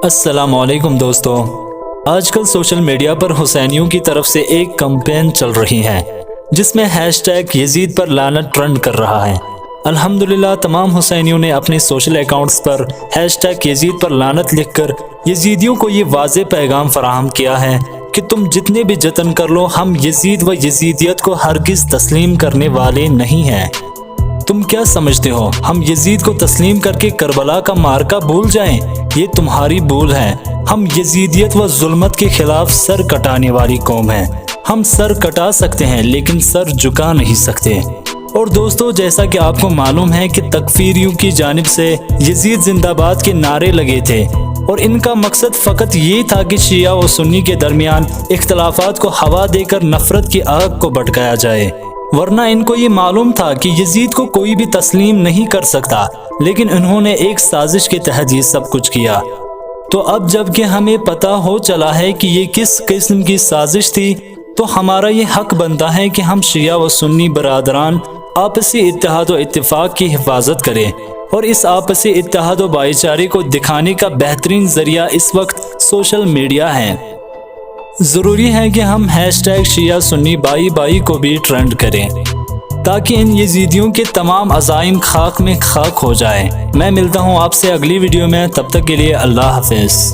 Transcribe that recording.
السلام علیکم دوستو، آج کل سوشل میڈیا پر حسینیوں کی طرف سے ایک کمپین چل رہی ہے جس میں ہیش ٹیگ یزید پر لعنت ٹرینڈ کر رہا ہے۔ الحمدللہ تمام حسینیوں نے اپنے سوشل اکاؤنٹس پر ہیش ٹیگ یزید پر لعنت لکھ کر یزیدیوں کو یہ واضح پیغام فراہم کیا ہے کہ تم جتنے بھی جتن کر لو، ہم یزید و یزیدیت کو ہرگز تسلیم کرنے والے نہیں ہیں۔ تم کیا سمجھتے ہو ہم یزید کو تسلیم کر کے کربلا کا معرکہ بھول جائیں؟ یہ تمہاری بھول ہے۔ ہم یزیدیت و ظلمت کے خلاف سر کٹانے والی قوم ہیں۔ ہم سر کٹا سکتے ہیں لیکن سر جھکا نہیں سکتے۔ اور دوستو، جیسا کہ آپ کو معلوم ہے کہ تکفیریوں کی جانب سے یزید زندہ باد کے نعرے لگے تھے، اور ان کا مقصد فقط یہ تھا کہ شیعہ و سنی کے درمیان اختلافات کو ہوا دے کر نفرت کی آگ کو بھڑکایا جائے، ورنہ ان کو یہ معلوم تھا کہ یزید کو کوئی بھی تسلیم نہیں کر سکتا، لیکن انہوں نے ایک سازش کے تحت یہ سب کچھ کیا۔ تو اب جب کہ ہمیں پتہ ہو چلا ہے کہ یہ کس قسم کی سازش تھی، تو ہمارا یہ حق بنتا ہے کہ ہم شیعہ و سنی برادران آپسی اتحاد و اتفاق کی حفاظت کریں، اور اس آپسی اتحاد و بھائی چارے کو دکھانے کا بہترین ذریعہ اس وقت سوشل میڈیا ہے۔ ضروری ہے کہ ہم ہیش ٹیگ شیعہ سنی بائی بائی کو بھی ٹرینڈ کریں تاکہ ان یزیدیوں کے تمام عزائم خاک میں خاک ہو جائے۔ میں ملتا ہوں آپ سے اگلی ویڈیو میں، تب تک کے لیے اللہ حافظ۔